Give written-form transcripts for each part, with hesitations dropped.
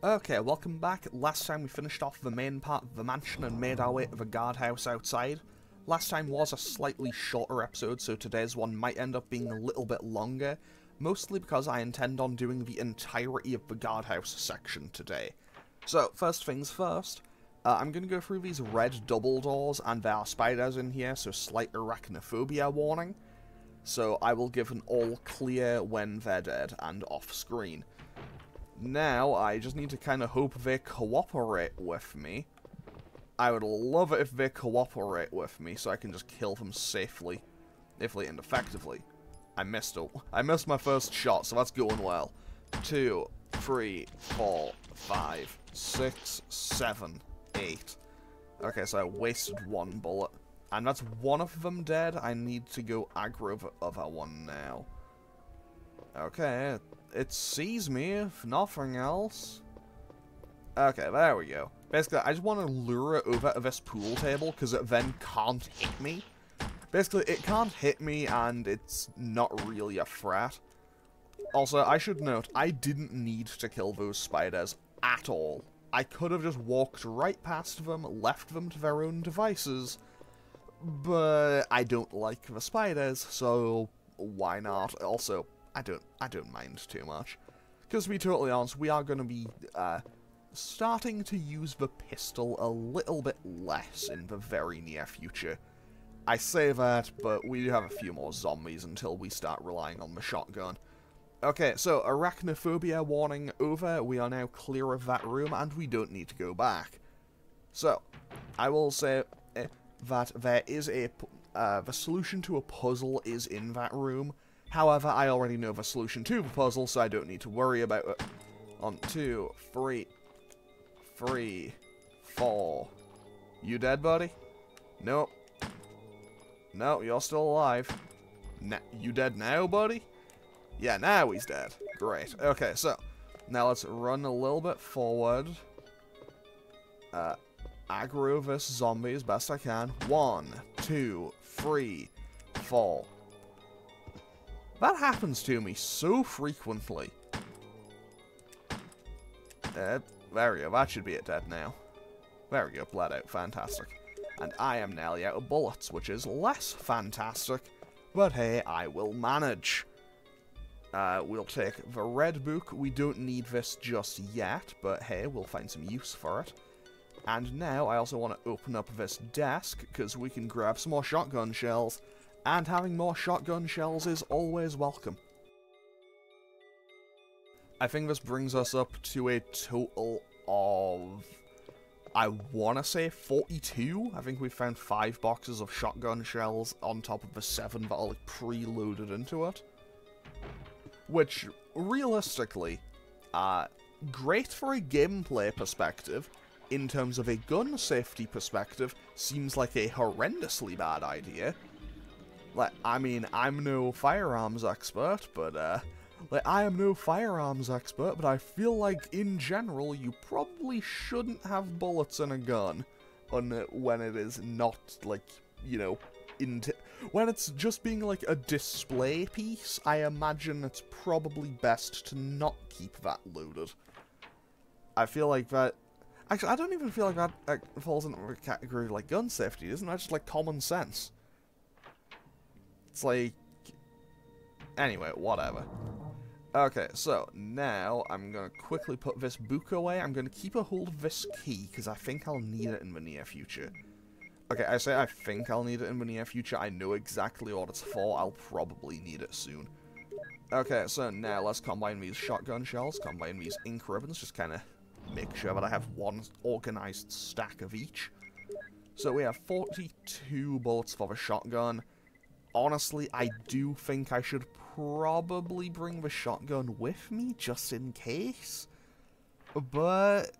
Okay, welcome back. Last time we finished off the main part of the mansion and made our way to the guardhouse outside. Last time was a slightly shorter episode, so today's one might end up being a little bit longer, mostly because I intend on doing the entirety of the guardhouse section today. So, first things first, I'm going to go through these red double doors, and there are spiders in here, so slight arachnophobia warning. So I will give an all clear when they're dead and off screen. Now, I just need to kind of hope they cooperate with me. I would love it if they cooperate with me, so I can just kill them safely and effectively. I missed my first shot, so that's going well. 2, 3, 4, 5, 6, 7, 8. Okay, so I wasted one bullet. And that's one of them dead. I need to go aggro the other one now. Okay, it sees me, if nothing else. Okay, there we go. Basically, I just want to lure it over to this pool table, because it then can't hit me. Basically, it can't hit me, and it's not really a threat. Also, I should note, I didn't need to kill those spiders at all. I could have just walked right past them, left them to their own devices, but I don't like the spiders, so why not? Also, I don't mind too much. Because to be totally honest, we are going to be starting to use the pistol a little bit less in the very near future. I say that, but we do have a few more zombies until we start relying on the shotgun. Okay, so arachnophobia warning over. We are now clear of that room, and we don't need to go back. So, I will say that there is the solution to a puzzle is in that room. However, I already know the solution to the puzzle, so I don't need to worry about it. 1, 2, 3, 4. You dead, buddy? Nope. No, you're still alive. You dead now, buddy? Yeah, now he's dead. Great. Okay, so, now let's run a little bit forward. Aggro this zombie as best I can. 1, 2, 3, 4. That happens to me so frequently. There we go. That should be it dead now. There we go. Bled out. Fantastic. And I am nearly out of bullets, which is less fantastic. But hey, I will manage. We'll take the red book. We don't need this just yet, but hey, we'll find some use for it. And now, I also want to open up this desk, because we can grab some more shotgun shells, and having more shotgun shells is always welcome. I think this brings us up to a total of, I want to say 42? I think we found 5 boxes of shotgun shells on top of the 7 that are like preloaded into it. Which, realistically, great for a gameplay perspective. In terms of a gun safety perspective, seems like a horrendously bad idea. Like, I mean, I'm no firearms expert, but, I feel like, in general, you probably shouldn't have bullets in a gun when it is not, like, you know, when it's just being, like, a display piece. I imagine it's probably best to not keep that loaded. I feel like that... Actually, I don't even feel like that falls into the category of, like, gun safety. Isn't that just, like, common sense? It's like... Anyway, whatever. Okay, so, now, I'm gonna quickly put this book away. I'm gonna keep a hold of this key, because I think I'll need it in the near future. Okay, I say I think I'll need it in the near future. I know exactly what it's for. I'll probably need it soon. Okay, so now let's combine these shotgun shells, combine these ink ribbons, just kind of make sure that I have one organized stack of each. So we have 42 bullets for the shotgun. Honestly, I do think I should probably bring the shotgun with me, just in case. But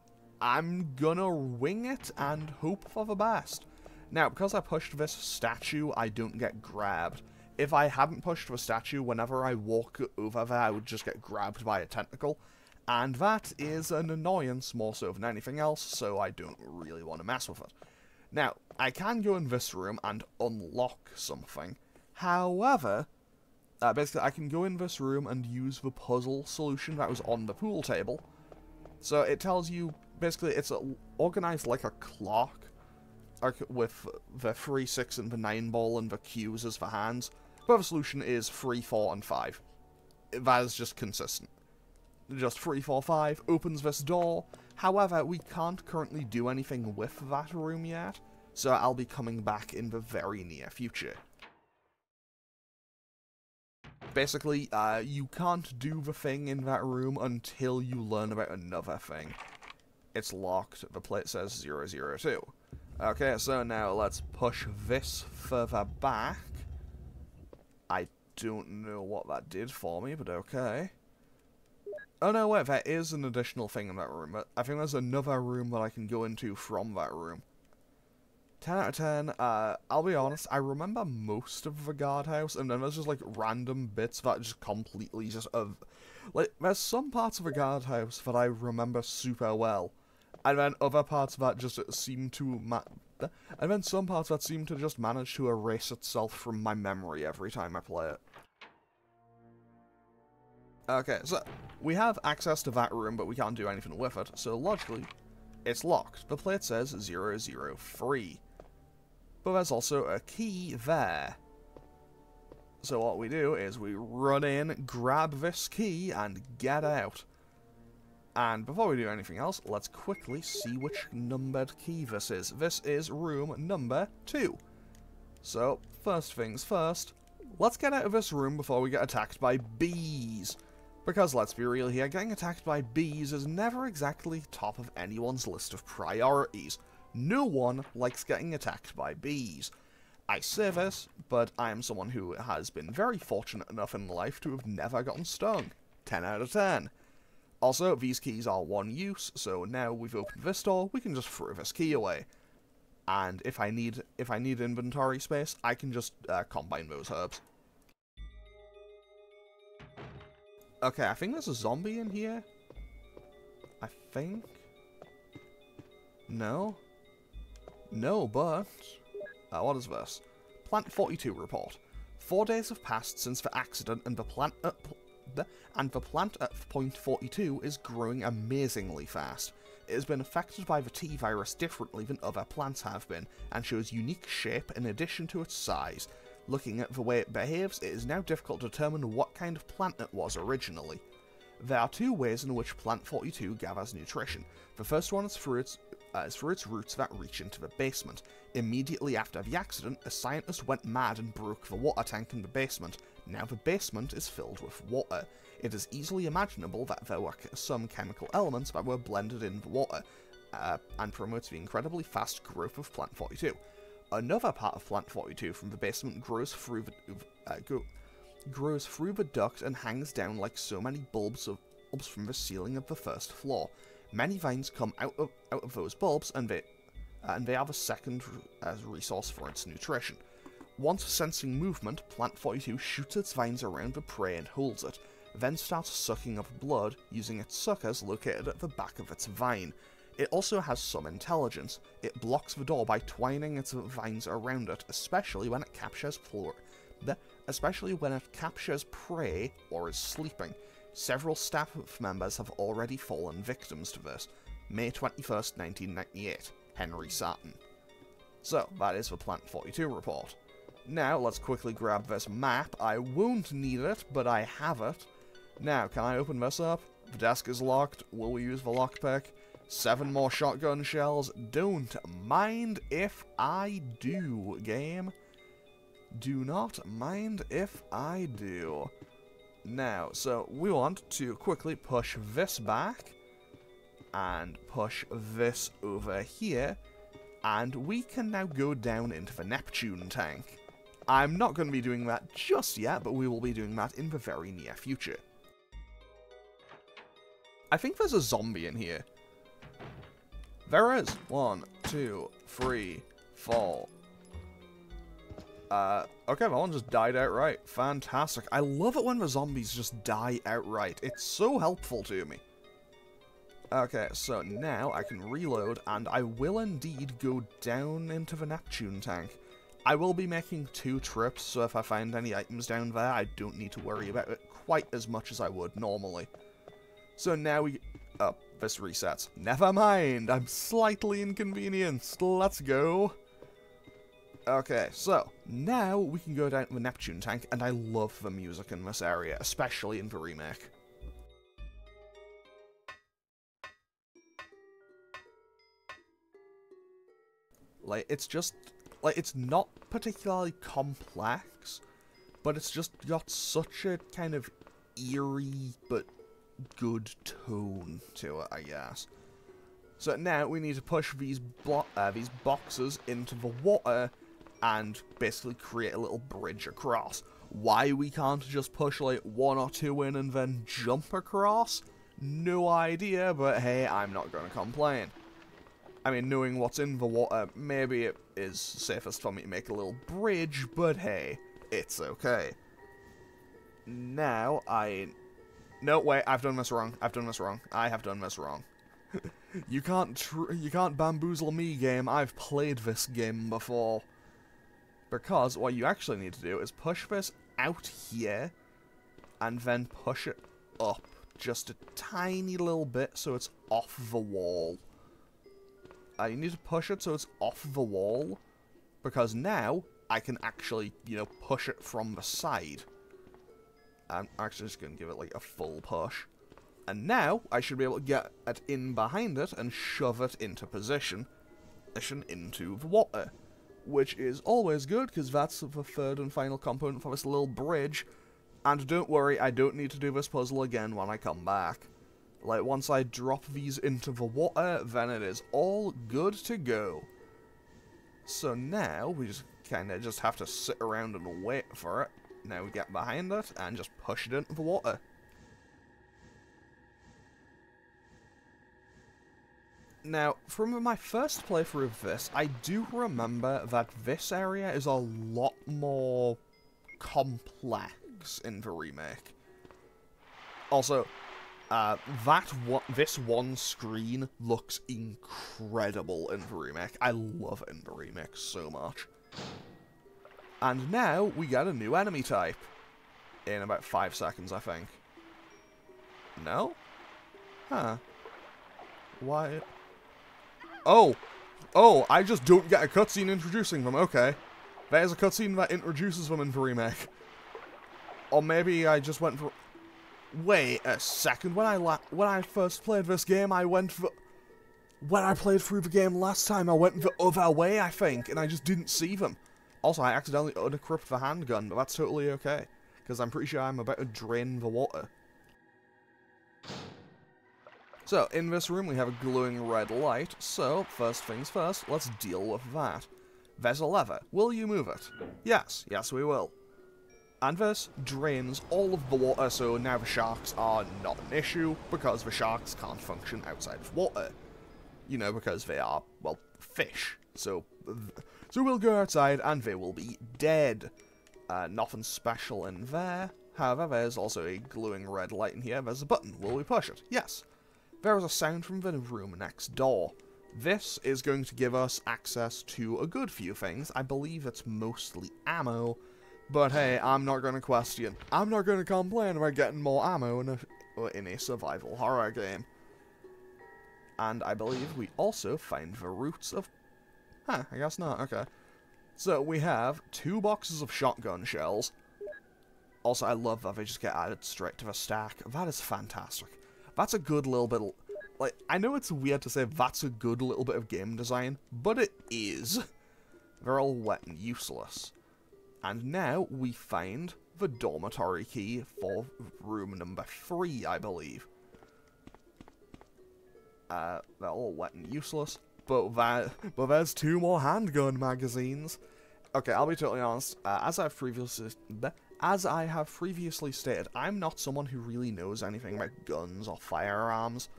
I'm gonna wing it and hope for the best. Now, because I pushed this statue, I don't get grabbed. If I hadn't pushed the statue, whenever I walk over there, I would just get grabbed by a tentacle. And that is an annoyance more so than anything else, so I don't really want to mess with it. Now, I can go in this room and unlock something. However, basically I can go in this room and use the puzzle solution that was on the pool table. So it tells you, basically, it's organized like a clock, with the 3, 6, and the 9 ball and the Qs as the hands. But the solution is 3, 4, and 5. That is just consistent. Just 3, 4, 5 opens this door. However, we can't currently do anything with that room yet, so I'll be coming back in the very near future. Basically, you can't do the thing in that room until you learn about another thing. It's locked. The plate says 002. Okay, so now let's push this further back. I don't know what that did for me, but okay. Oh no, wait, there is an additional thing in that room. I think there's another room that I can go into from that room. 10 out of 10, I'll be honest, I remember most of the guardhouse, and then there's just, like, random bits that just completely just, like, there's some parts of the guardhouse that I remember super well, and then other parts that just seem to, and then some parts that seem to just manage to erase itself from my memory every time I play it. Okay, so, we have access to that room, but we can't do anything with it, so logically, it's locked. The plate says 003. But there's also a key there. So what we do is we run in, grab this key, and get out. And before we do anything else, let's quickly see which numbered key this is. This is room number 2. So, first things first, let's get out of this room before we get attacked by bees. Because let's be real here, getting attacked by bees is never exactly top of anyone's list of priorities. No one likes getting attacked by bees. I say this, but I am someone who has been very fortunate enough in life to have never gotten stung. 10 out of 10. Also, these keys are one use, so now we've opened this door, we can just throw this key away. And if I need inventory space, I can just combine those herbs. Okay, I think there's a zombie in here. I think. No. No, but... what is this? Plant 42 report. 4 days have passed since the accident, and the plant at point 42 is growing amazingly fast. It has been affected by the T-virus differently than other plants have been, and shows unique shape in addition to its size. Looking at the way it behaves, it is now difficult to determine what kind of plant it was originally. There are 2 ways in which Plant 42 gathers nutrition. The first one is through its roots that reach into the basement. Immediately after the accident, a scientist went mad and broke the water tank in the basement. Now the basement is filled with water. It is easily imaginable that there were some chemical elements that were blended in the water, and promotes the incredibly fast growth of Plant 42. Another part of Plant 42 from the basement grows through the duct and hangs down like so many bulbs from the ceiling of the first floor. Many vines come out of those bulbs, and they are the second resource for its nutrition. Once sensing movement, Plant 42 shoots its vines around the prey and holds it, then starts sucking up blood using its suckers located at the back of its vine. It also has some intelligence. It blocks the door by twining its vines around it, especially when it captures prey or is sleeping. Several staff members have already fallen victims to this. May 21st, 1998. Henry Sarton. So, that is the Plant 42 report. Now, let's quickly grab this map. I won't need it, but I have it. Now, can I open this up? The desk is locked. Will we use the lockpick? 7 more shotgun shells. Don't mind if I do, game. Do not mind if I do. Now, so we want to quickly push this back and push this over here, and we can now go down into the Neptune Tank. I'm not going to be doing that just yet, but we will be doing that in the very near future. I think there's a zombie in here. There is. 1, 2, 3, 4. Okay, that one just died outright. Fantastic. I love it when the zombies just die outright. It's so helpful to me. Okay, so now I can reload, and I will indeed go down into the Neptune Tank. I will be making 2 trips, so if I find any items down there, I don't need to worry about it quite as much as I would normally. So now we... this resets. Never mind, I'm slightly inconvenienced. Let's go. Okay, so, now we can go down to the Neptune Tank, and I love the music in this area, especially in the remake. Like, it's just, like, it's not particularly complex, but it's just got such a kind of eerie, but good tone to it, I guess. So now we need to push these boxes into the water, and basically create a little bridge across. Why we can't just push like 1 or 2 in and then jump across? No idea, but hey, I'm not gonna complain. I mean, knowing what's in the water, maybe it is safest for me to make a little bridge, but hey, it's okay. Now, no, wait, I've done this wrong. I have done this wrong. You can't bamboozle me, game. I've played this game before. Because what you actually need to do is push this out here, and then push it up just a tiny little bit so it's off the wall. You need to push it so it's off the wall, because now I can actually, you know, push it from the side. I'm actually just going to give it like a full push. And now I should be able to get it in behind it and shove it into position into the water. Which is always good, because that's the third and final component for this little bridge. And don't worry, I don't need to do this puzzle again when I come back. Like, once I drop these into the water, then it is all good to go. So now, we just kind of just have to sit around and wait for it. Now we get behind it, and just push it into the water. Now, from my first playthrough of this, I do remember that this area is a lot more complex in the remake. Also, this one screen looks incredible in the remake. I love it in the remake so much. And now, we get a new enemy type. In about 5 seconds, I think. No? Huh. Why? Oh, I just don't get a cutscene introducing them, okay. There's a cutscene that introduces them in the remake. Or maybe I just went for... Wait a second, when I first played this game, I went for... When I played through the game last time, I went the other way, I think, and I just didn't see them. Also, I accidentally unequipped the handgun, but that's totally okay, because I'm pretty sure I'm about to drain the water. So, in this room we have a glowing red light, so, first things first, let's deal with that. There's a lever. Will you move it? Yes, we will. And this drains all of the water, so now the sharks are not an issue, because the sharks can't function outside of water. You know, because they are, well, fish. So we'll go outside, and they will be dead. Nothing special in there. However, there's also a glowing red light in here. There's a button. Will we push it? Yes. There is a sound from the room next door. This is going to give us access to a good few things. I believe it's mostly ammo, but hey, I'm not going to question. I'm not going to complain about getting more ammo in a survival horror game. And I believe we also find the roots of... Huh, I guess not, okay. So we have 2 boxes of shotgun shells. Also, I love that they just get added straight to the stack. That is fantastic. That's a good little bit of, like, I know it's weird to say that's a good little bit of game design, but it is. They're all wet and useless. And now we find the dormitory key for room number 3, I believe. They're all wet and useless, but there's 2 more handgun magazines. Okay, I'll be totally honest, as I have previously stated, I'm not someone who really knows anything about guns or firearms.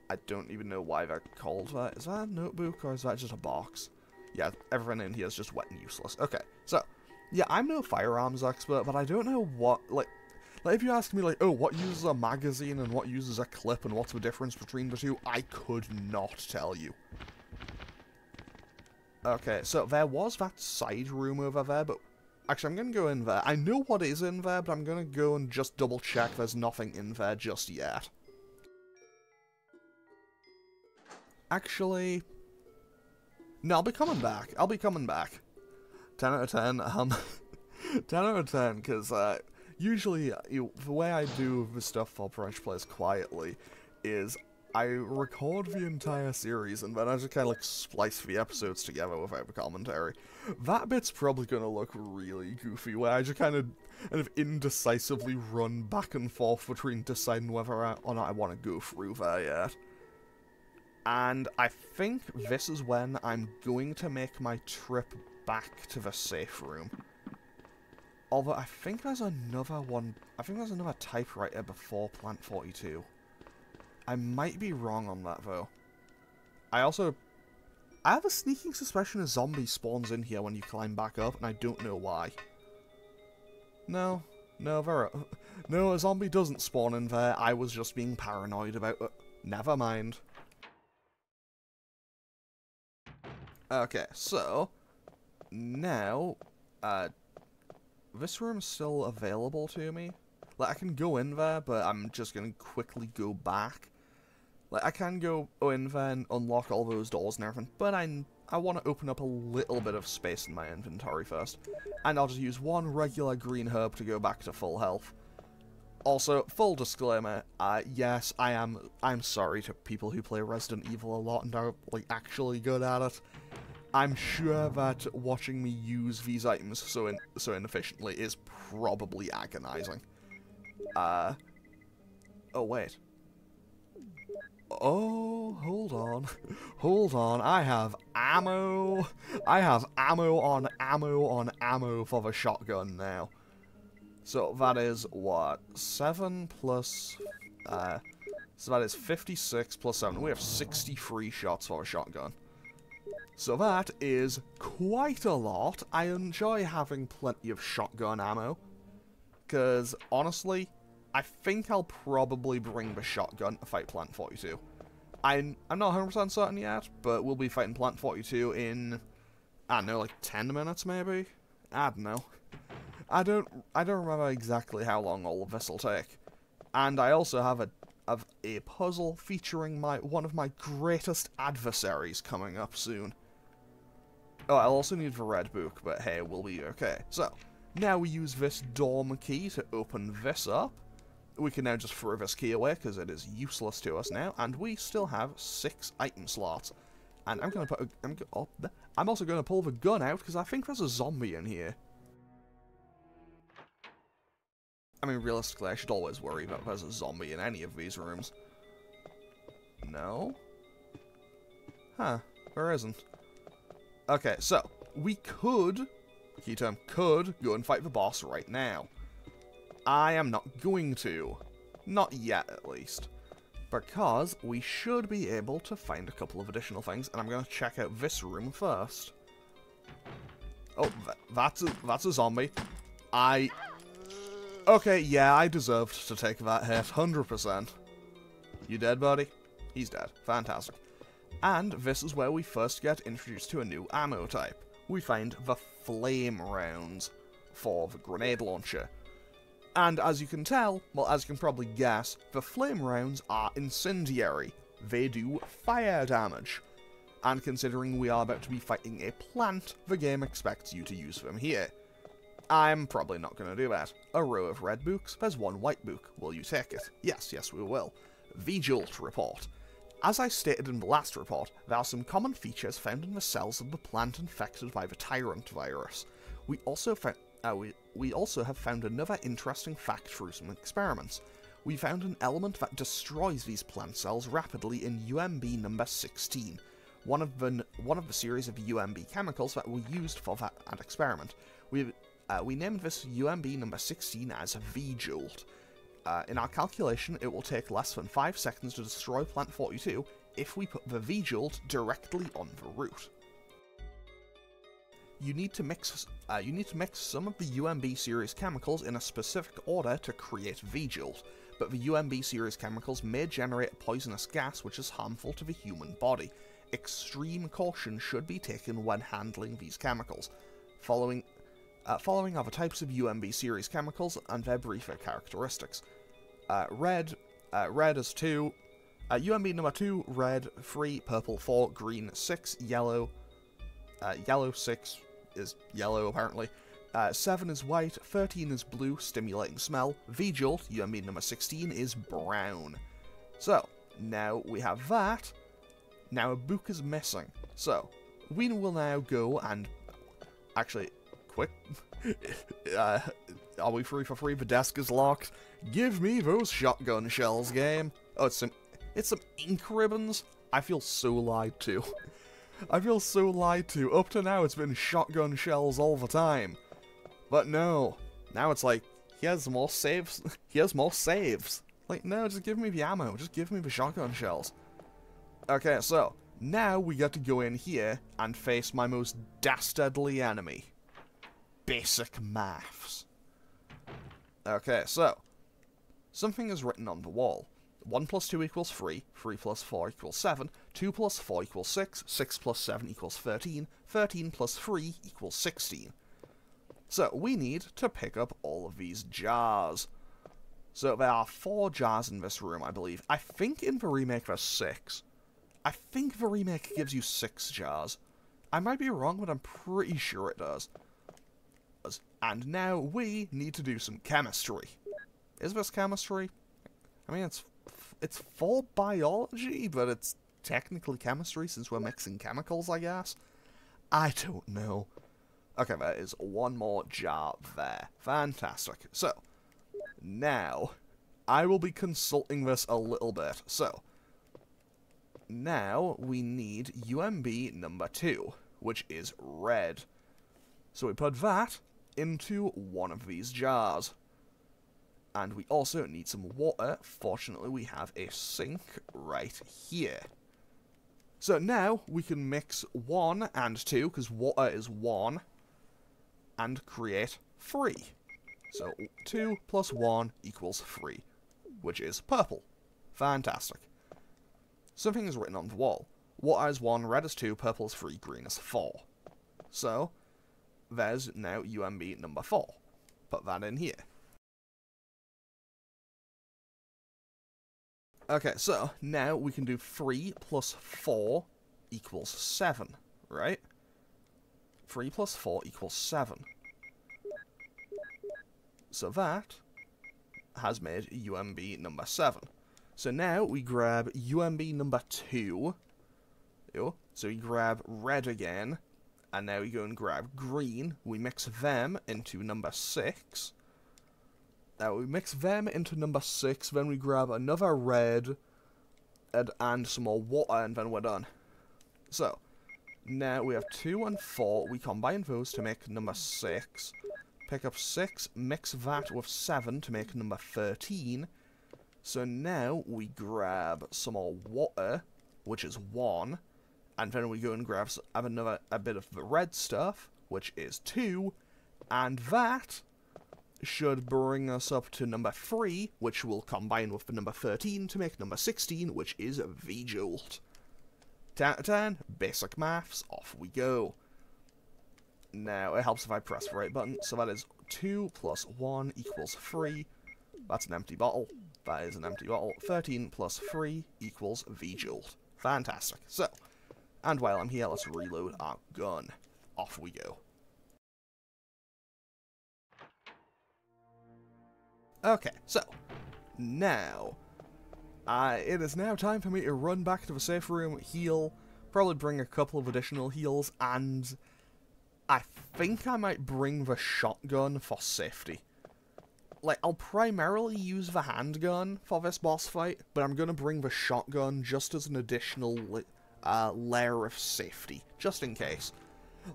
I don't even know why they're called that. Is that a notebook, or is that just a box? Yeah, everything in here is just wet and useless. Okay, so, yeah, I'm no firearms expert, but I don't know what, like if you ask me, like, oh, what uses a magazine and what uses a clip and what's the difference between the two, I could not tell you. Okay, so there was that side room over there, but actually, I'm going to go in there. I know what is in there, but I'm going to go and just double check there's nothing in there just yet. Actually, no, I'll be coming back. I'll be coming back. 10 out of 10, 10 out of 10, because, usually, the way I do the stuff for Fresh Plays quietly is I record the entire series and then I just kind of like splice the episodes together without the commentary. That bit's probably going to look really goofy, where I just kind of indecisively run back and forth between deciding whether or not I want to go through there yet. And I think this is when I'm going to make my trip back to the safe room. Although I think there's another one, I think there's another typewriter before Plant 42. I might be wrong on that, though. I have a sneaking suspicion a zombie spawns in here when you climb back up, and I don't know why. No, a zombie doesn't spawn in there. I was just being paranoid about it. Never mind. Okay, so now, this room's still available to me. Like, I can go in there, but I'm just gonna quickly go back. Like, I can go in there and unlock all those doors and everything, but I want to open up a little bit of space in my inventory first. And I'll just use one regular green herb to go back to full health. Also, full disclaimer, yes, I'm sorry to people who play Resident Evil a lot and are, like, actually good at it. I'm sure that watching me use these items so inefficiently is probably agonizing. Oh, wait. Oh, hold on. Hold on, I have ammo. I have ammo on ammo on ammo for the shotgun now. So that is, what, 7 plus... so that is 56 plus 7. We have 63 shots for a shotgun. So that is quite a lot. I enjoy having plenty of shotgun ammo. Because, honestly, I think I'll probably bring the shotgun to fight Plant 42. I'm not 100% certain yet, but we'll be fighting Plant 42 in, I don't know, like 10 minutes maybe? I don't know. I don't remember exactly how long all of this will take. And I also have a puzzle featuring one of my greatest adversaries coming up soon. Oh, I'll also need the red book, but hey, we'll be okay. So, now we use this dorm key to open this up. We can now just throw this key away because it is useless to us now, and we still have 6 item slots. And I'm also going to pull the gun out because I think there's a zombie in here. I mean, realistically, I should always worry that there's a zombie in any of these rooms. No? Huh, there isn't. Okay, so, we could, key term, could go and fight the boss right now. I am not going to. Not yet, at least. Because we should be able to find a couple of additional things, and I'm going to check out this room first. Oh, that's a zombie. Okay, yeah, I deserved to take that hit, 100%. You dead, buddy? He's dead. Fantastic. And this is where we first get introduced to a new ammo type. We find the flame rounds for the grenade launcher. And as you can tell, well, as you can probably guess, the flame rounds are incendiary. They do fire damage. And considering we are about to be fighting a plant, the game expects you to use them here. I'm probably not going to do that. A row of red books, there's one white book. Will you take it? Yes, we will. V-Jolt report. As I stated in the last report, there are some common features found in the cells of the plant infected by the Tyrant virus. We also have found another interesting fact through some experiments. We found an element that destroys these plant cells rapidly in UMB number 16, one of the series of UMB chemicals that were used for that experiment. We named this UMB number 16 as V-Jolt. In our calculation, it will take less than 5 seconds to destroy Plant 42 if we put the V-Jolt directly on the root. You need to mix some of the UMB series chemicals in a specific order to create V-Jolt, but the UMB series chemicals may generate a poisonous gas which is harmful to the human body. Extreme caution should be taken when handling these chemicals. Following are the types of UMB series chemicals and their briefer characteristics. Red is 2, UMB number 2, red, 3, purple, 4, green, 6, yellow. Yellow 6 is yellow, apparently. 7 is white, 13 is blue, stimulating smell. V-Jolt, UMB number 16, is brown. So, now we have that. Now a book is missing. So, we will now go and... Actually, quick. Are we free for free? The desk is locked. Give me those shotgun shells, game. Oh, it's some ink ribbons. I feel so lied to. I feel so lied to. Up to now, it's been shotgun shells all the time. But no. Now it's like, here's more saves. Here's more saves. Like, no, just give me the ammo. Just give me the shotgun shells. Okay, so, now we get to go in here and face my most dastardly enemy. Basic maths. Okay, so, something is written on the wall. 1 plus 2 equals 3, 3 plus 4 equals 7, 2 plus 4 equals 6, 6 plus 7 equals 13, 13 plus 3 equals 16. So, we need to pick up all of these jars. So, there are 4 jars in this room, I believe. I think in the remake there's 6. I think the remake gives you 6 jars. I might be wrong, but I'm pretty sure it does. And now we need to do some chemistry. Is this chemistry? I mean, it's for biology, but it's technically chemistry since we're mixing chemicals, I guess. I don't know. Okay, there is one more jar there. Fantastic. So, now, I will be consulting this a little bit. So, now we need UMB number 2, which is red. So we put that into one of these jars. And we also need some water. Fortunately, we have a sink right here. So now we can mix 1 and 2, because water is 1, and create 3. So 2 plus 1 equals 3, which is purple. Fantastic. Something is written on the wall. Water is 1, red is 2, purple is 3, green is 4. So, there's now UMB number 4. Put that in here. Okay, so now we can do 3 plus 4 equals 7, right? 3 plus 4 equals 7. So that has made UMB number 7. So now we grab UMB number 2. So we grab red again. And now we go and grab green. We mix them into number 6. Now we mix them into number 6. Then we grab another red. And some more water. And then we're done. So, now we have 2 and 4. We combine those to make number 6. Pick up 6. Mix that with 7 to make number 13. So now we grab some more water, which is 1, and then we go and grab a bit of the red stuff, which is 2, and that should bring us up to number 3, which will combine with the number 13 to make number 16, which is V-Jolt. 10 out of 10, basic maths, off we go. Now, it helps if I press the right button, so that is 2 plus 1 equals 3. That's an empty bottle. That is an empty bottle. 13 plus 3 equals V-Jolt. Fantastic. So, and while I'm here, let's reload our gun. Off we go. Okay, so, now, it is now time for me to run back to the safe room, heal, probably bring a couple of additional heals, and I think I might bring the shotgun for safety. Like, I'll primarily use the handgun for this boss fight, but I'm gonna bring the shotgun just as an additional layer of safety, just in case.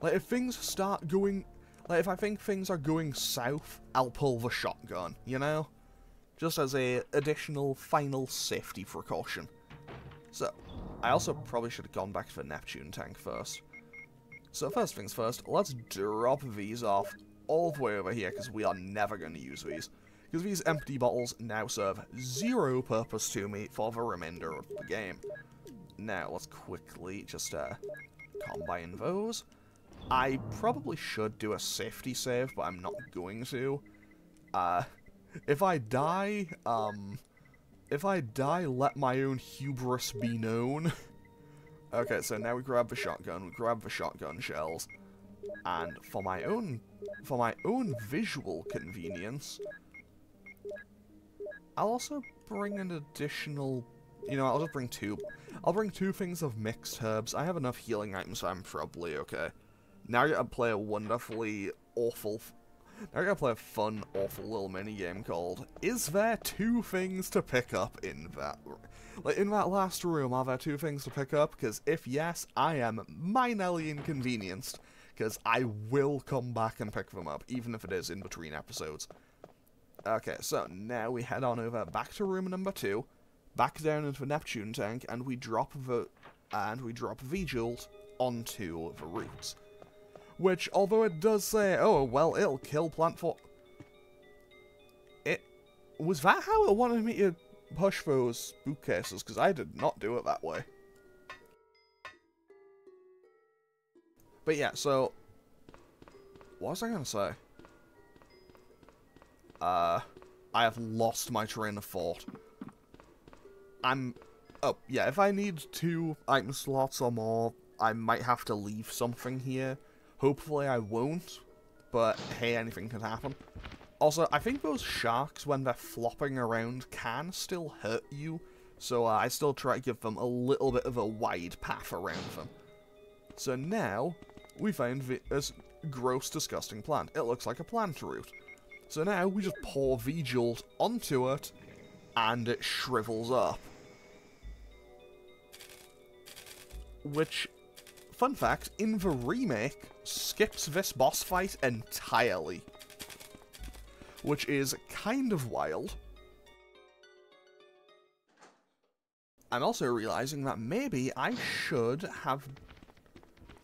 Like, if things start going... Like, if I think things are going south, I'll pull the shotgun, you know? Just as a additional final safety precaution. So, I also probably should have gone back to the Neptune Tank first. So first things first, let's drop these off all the way over here, because we are never going to use these. Because these empty bottles now serve zero purpose to me for the remainder of the game. Now, let's quickly just combine those. I probably should do a safety save, but I'm not going to. If I die, If I die, let my own hubris be known. Okay, so now we grab the shotgun, we grab the shotgun shells, and for my own visual convenience, I'll also bring an additional, you know, I'll just bring two. I'll bring 2 things of mixed herbs. I have enough healing items, so I'm probably okay. Now I gotta play a wonderfully awful, now I gotta play a fun, awful little mini-game called, is there 2 things to pick up in that, like, in that last room, are there 2 things to pick up? Because if yes, I am minorly inconvenienced, because I will come back and pick them up, even if it is in between episodes. Okay, so now we head on over back to room number 2, back down into the Neptune Tank, and we drop V-Jolt onto the roots. Which, although it does say, oh, well, it'll kill plant for... Was that how it wanted me to push those bookcases? Because I did not do it that way. But yeah, so... What was I going to say? I have lost my train of thought. Oh, yeah, if I need 2 item slots or more, I might have to leave something here. Hopefully I won't, but hey, anything can happen. Also, I think those sharks, when they're flopping around, can still hurt you, so I still try to give them a little bit of a wide path around them. So now, we find this gross, disgusting plant. It looks like a plant root. So now, we just pour V-Jolt onto it, and it shrivels up. Which, fun fact, in the remake, skips this boss fight entirely. Which is kind of wild. I'm also realizing that maybe I should have...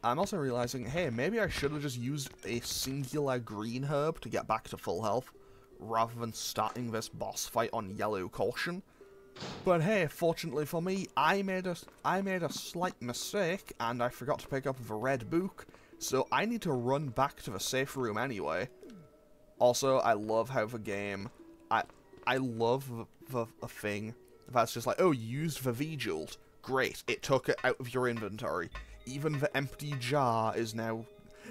I'm also realizing, hey, maybe I should have just used a singular green herb to get back to full health, rather than starting this boss fight on yellow caution. But hey, fortunately for me, I made a slight mistake, and I forgot to pick up the red book, so I need to run back to the safe room anyway. Also, I love how the game... I love the thing that's just like, oh, you used the V-Jolt. Great, it took it out of your inventory. Even the empty jar is now...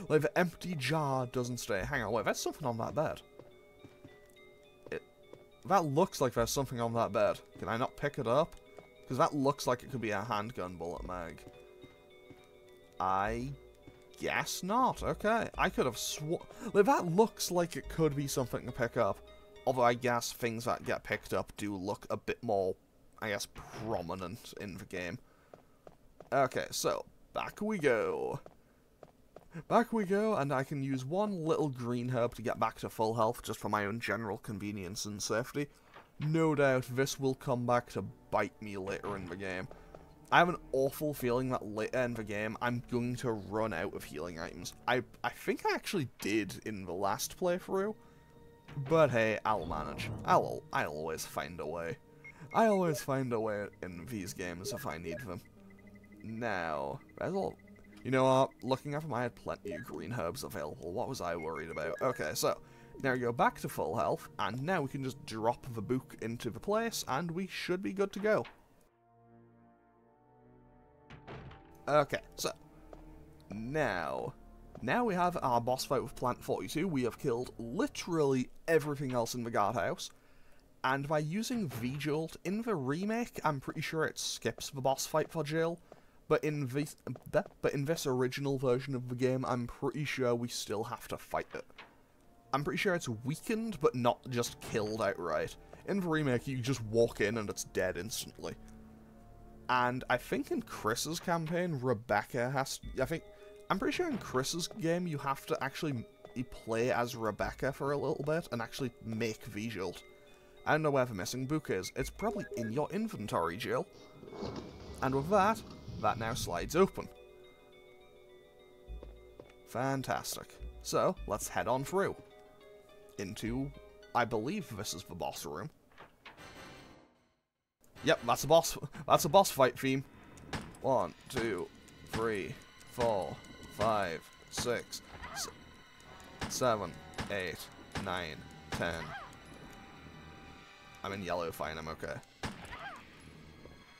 Like, the empty jar doesn't stay... Hang on, wait, there's something on that bed. That looks like there's something on that bed. Can I not pick it up? Because that looks like it could be a handgun bullet mag. I guess not. Okay. I could have like, that looks like it could be something to pick up. Although I guess things that get picked up do look a bit more, I guess, prominent in the game. Okay, so, back we go. Back we go, and I can use 1 little green herb to get back to full health, just for my own general convenience and safety. No doubt this will come back to bite me later in the game. I have an awful feeling that later in the game, I'm going to run out of healing items. I think I actually did in the last playthrough, but hey, I'll manage. I'll always find a way. I always find a way in these games if I need them. Now, there's all... You know what, looking up, I had plenty of green herbs available. What was I worried about? Okay, so, now you're back to full health, and now we can just drop the book into the place, and we should be good to go. Okay, so, now we have our boss fight with Plant 42. We have killed literally everything else in the Guardhouse, and by using V-Jolt in the remake, I'm pretty sure it skips the boss fight for Jill. But in this original version of the game, I'm pretty sure we still have to fight it. I'm pretty sure it's weakened, but not just killed outright. In the remake, you just walk in and it's dead instantly. And I think in Chris's campaign, Rebecca has... I'm pretty sure in Chris's game, you have to actually play as Rebecca for a little bit and actually make V-Jolt. I don't know where the missing book is. It's probably in your inventory, Jill. And with that... that now slides open. Fantastic. So, let's head on through. Into, I believe this is the boss room. Yep, that's a boss fight theme. 1, 2, 3, 4, 5, 6, 7, 8, 9, 10. I'm in yellow, fine, I'm okay.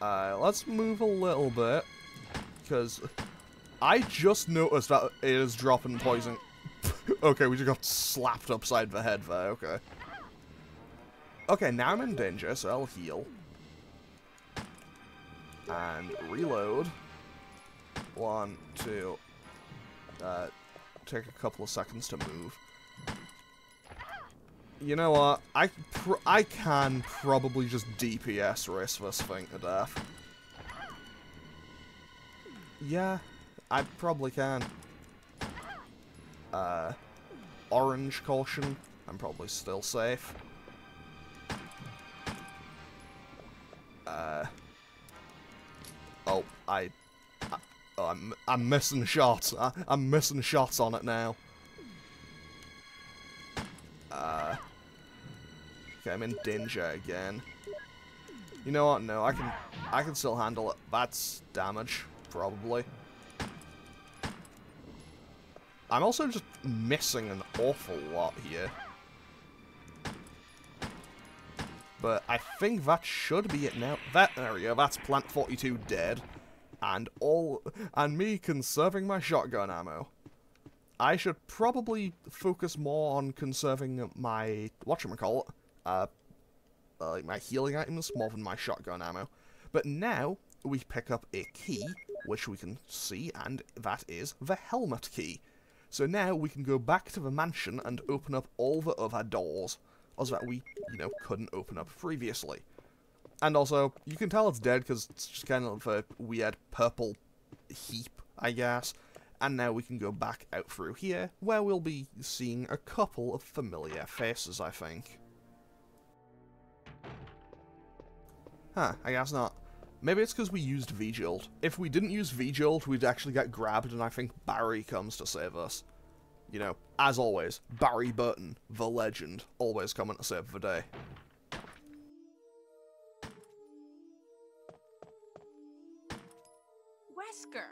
Let's move a little bit, because I just noticed that it is dropping poison. Okay, we just got slapped upside the head there, okay. Okay, now I'm in danger, so I'll heal. And reload. 1, 2. Take a couple of seconds to move. You know what? I can probably just DPS race this thing to death. Yeah, I probably can. Orange caution. I'm probably still safe. Oh, I'm missing shots. I'm missing shots on it now. Okay, I'm in danger again. You know what? No, I can still handle it. That's damage, probably. I'm also just missing an awful lot here. But I think that should be it now. There we go, that's Plant 42 dead. And me conserving my shotgun ammo. I should probably focus more on conserving my, whatchamacallit, like my healing items more than my shotgun ammo. But now, we pick up a key, which we can see, and that is the helmet key. So now we can go back to the mansion and open up all the other doors, also that we, you know, couldn't open up previously. And also, you can tell it's dead because it's just kind of a weird purple heap, I guess. And now we can go back out through here, where we'll be seeing a couple of familiar faces, I think. Huh, I guess not. Maybe it's because we used V-Jolt. If we didn't use V-Jolt, we'd actually get grabbed, and I think Barry comes to save us. You know, as always, Barry Burton, the legend, always coming to save the day. Wesker!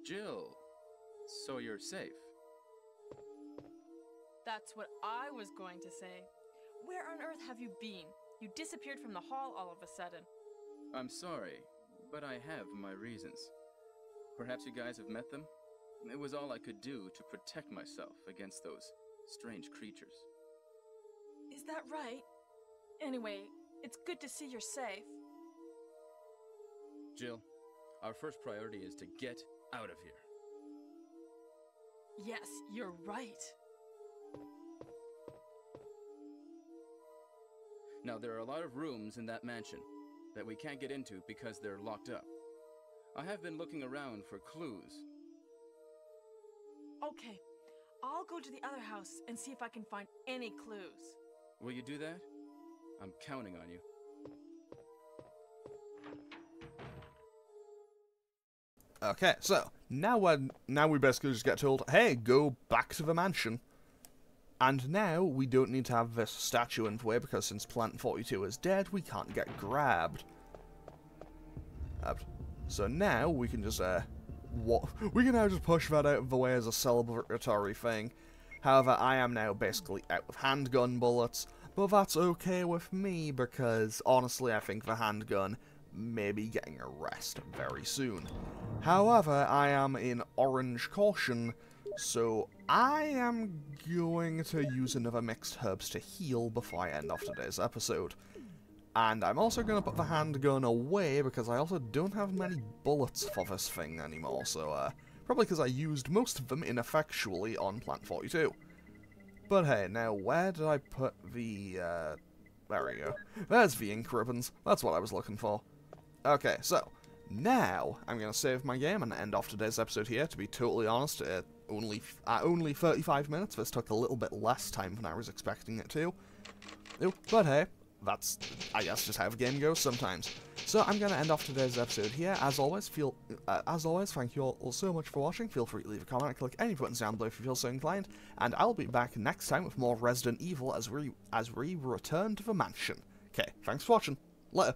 Jill, so you're safe. That's what I was going to say. Where on earth have you been? You disappeared from the hall all of a sudden. I'm sorry, but I have my reasons. Perhaps you guys have met them? It was all I could do to protect myself against those strange creatures. Is that right? Anyway, it's good to see you're safe. Jill, our first priority is to get out of here. Yes, you're right. Now, there are a lot of rooms in that mansion that we can't get into because they're locked up. I have been looking around for clues. Okay, I'll go to the other house and see if I can find any clues. Will you do that? I'm counting on you. Okay, so now we basically just get told, hey, go back to the mansion. And now we don't need to have this statue in the way because since Plant 42 is dead, we can't get grabbed. So now we can just we can now just push that out of the way as a celebratory thing. However, I am now basically out of handgun bullets, but that's okay with me because honestly, I think the handgun may be getting a rest very soon. However, I am in orange caution, so I am going to use another mixed herbs to heal before I end off today's episode. And I'm also going to put the handgun away because I also don't have many bullets for this thing anymore, so probably because I used most of them ineffectually on Plant 42. But hey, now where did I put the, there we go. There's the ink ribbons, that's what I was looking for. Okay, so, now I'm going to save my game and end off today's episode here. To be totally honest, only 35 minutes. This took a little bit less time than I was expecting it to. But hey, that's, I guess, just how the game goes sometimes. So I'm going to end off today's episode here. As always, thank you all so much for watching. Feel free to leave a comment, click any buttons down below if you feel so inclined, and I'll be back next time with more Resident Evil as we return to the mansion. Okay, thanks for watching. Later.